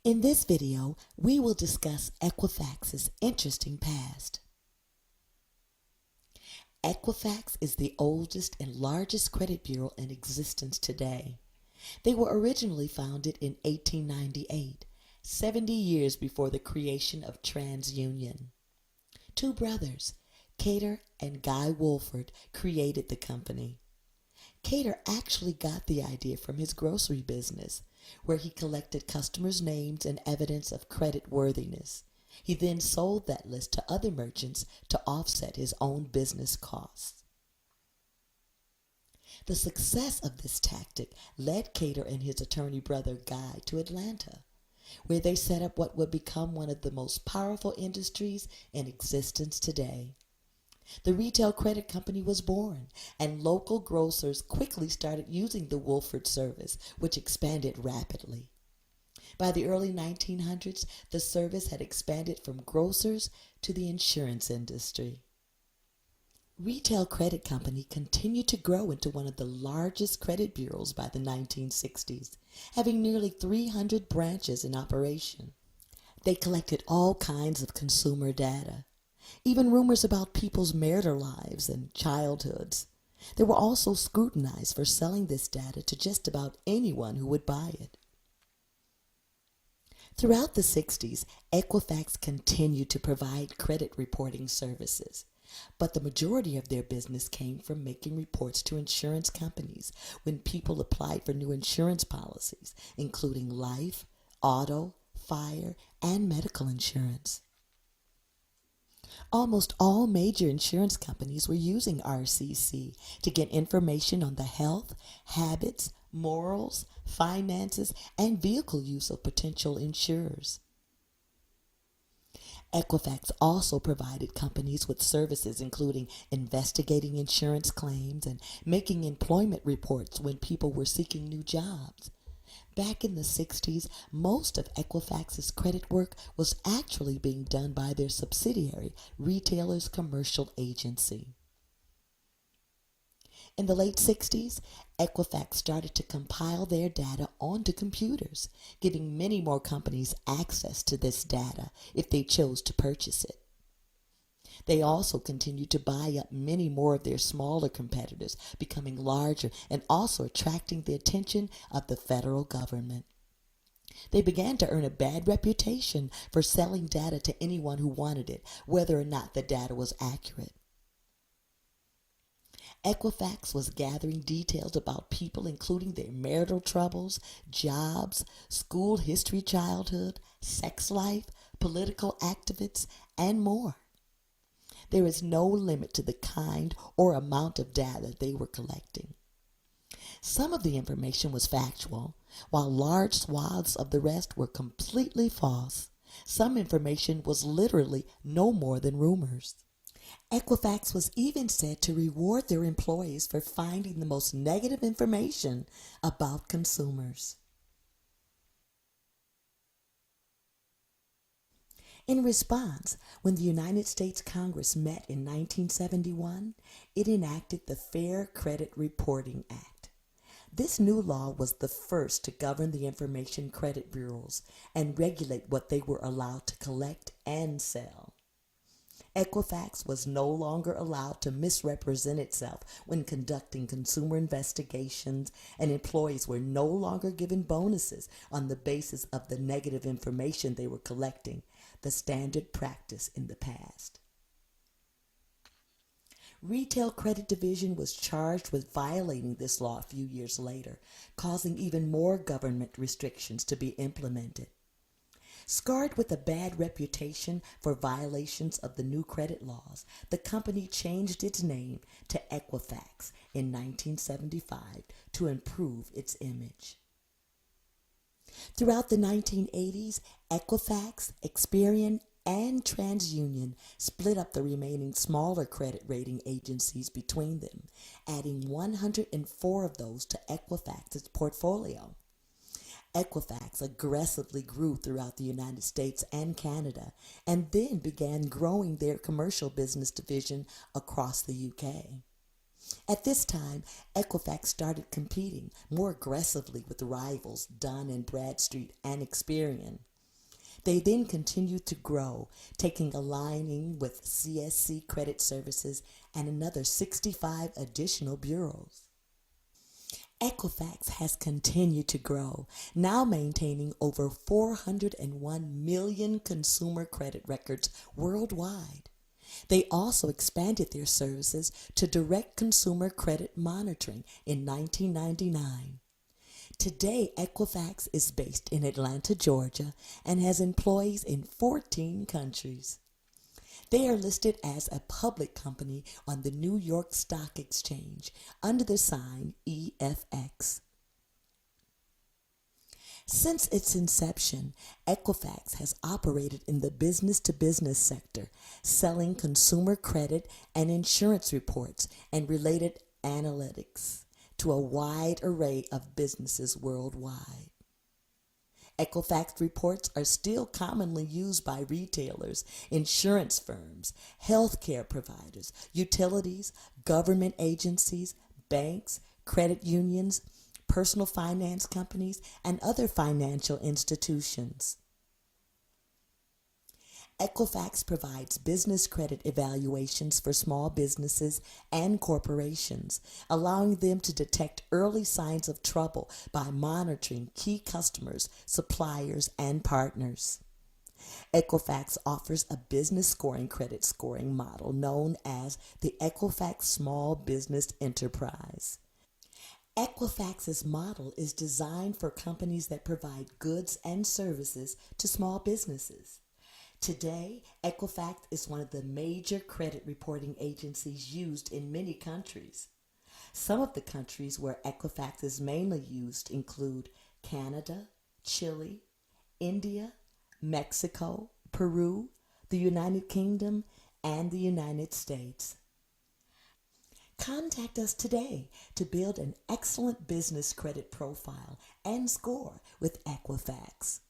In this video, we will discuss Equifax's interesting past. Equifax is the oldest and largest credit bureau in existence today. They were originally founded in 1898, 70 years before the creation of TransUnion. Two brothers, Cater and Guy Wolford, created the company. Cater actually got the idea from his grocery business, where he collected customers' names and evidence of credit worthiness. He then sold that list to other merchants to offset his own business costs. The success of this tactic led Cater and his attorney brother Guy to Atlanta, where they set up what would become one of the most powerful industries in existence today. The retail credit company was born, and local grocers quickly started using the Wolford service, which expanded rapidly. By the early 1900s, the service had expanded from grocers to the insurance industry. Retail Credit Company continued to grow into one of the largest credit bureaus by the 1960s, having nearly 300 branches in operation. They collected all kinds of consumer data, even rumors about people's marital lives and childhoods. They were also scrutinized for selling this data to just about anyone who would buy it. Throughout the 60s, Equifax continued to provide credit reporting services, but the majority of their business came from making reports to insurance companies when people applied for new insurance policies, including life, auto, fire, and medical insurance. Almost all major insurance companies were using RCC to get information on the health, habits, morals, finances, and vehicle use of potential insurers. Equifax also provided companies with services including investigating insurance claims and making employment reports when people were seeking new jobs. Back in the 60s, most of Equifax's credit work was actually being done by their subsidiary, Retailers Commercial Agency. In the late 60s, Equifax started to compile their data onto computers, giving many more companies access to this data if they chose to purchase it. They also continued to buy up many more of their smaller competitors, becoming larger and also attracting the attention of the federal government. They began to earn a bad reputation for selling data to anyone who wanted it, whether or not the data was accurate. Equifax was gathering details about people, including their marital troubles, jobs, school history, childhood, sex life, political activists, and more. There is no limit to the kind or amount of data they were collecting. Some of the information was factual, while large swaths of the rest were completely false. Some information was literally no more than rumors. Equifax was even said to reward their employees for finding the most negative information about consumers. In response, when the United States Congress met in 1971, it enacted the Fair Credit Reporting Act. This new law was the first to govern the information credit bureaus and regulate what they were allowed to collect and sell. Equifax was no longer allowed to misrepresent itself when conducting consumer investigations, and employees were no longer given bonuses on the basis of the negative information they were collecting, the standard practice in the past. Retail Credit Division was charged with violating this law a few years later, causing even more government restrictions to be implemented. Scarred with a bad reputation for violations of the new credit laws, the company changed its name to Equifax in 1975 to improve its image. Throughout the 1980s, Equifax, Experian, and TransUnion split up the remaining smaller credit rating agencies between them, adding 104 of those to Equifax's portfolio. Equifax aggressively grew throughout the United States and Canada, and then began growing their commercial business division across the UK. At this time, Equifax started competing more aggressively with rivals Dun& Bradstreet and Experian. They then continued to grow, taking aligning with CSC Credit Services and another 65 additional bureaus. Equifax has continued to grow, now maintaining over 401 million consumer credit records worldwide. They also expanded their services to direct consumer credit monitoring in 1999. Today, Equifax is based in Atlanta, Georgia, and has employees in 14 countries. They are listed as a public company on the New York Stock Exchange under the sign EFX. Since its inception, Equifax has operated in the business-to-business sector, selling consumer credit and insurance reports and related analytics to a wide array of businesses worldwide. Equifax reports are still commonly used by retailers, insurance firms, healthcare providers, utilities, government agencies, banks, credit unions, personal finance companies, and other financial institutions. Equifax provides business credit evaluations for small businesses and corporations, allowing them to detect early signs of trouble by monitoring key customers, suppliers, and partners. Equifax offers a business scoring credit scoring model known as the Equifax Small Business Enterprise. Equifax's model is designed for companies that provide goods and services to small businesses. Today, Equifax is one of the major credit reporting agencies used in many countries. Some of the countries where Equifax is mainly used include Canada, Chile, India, Mexico, Peru, the United Kingdom, and the United States. Contact us today to build an excellent business credit profile and score with Equifax.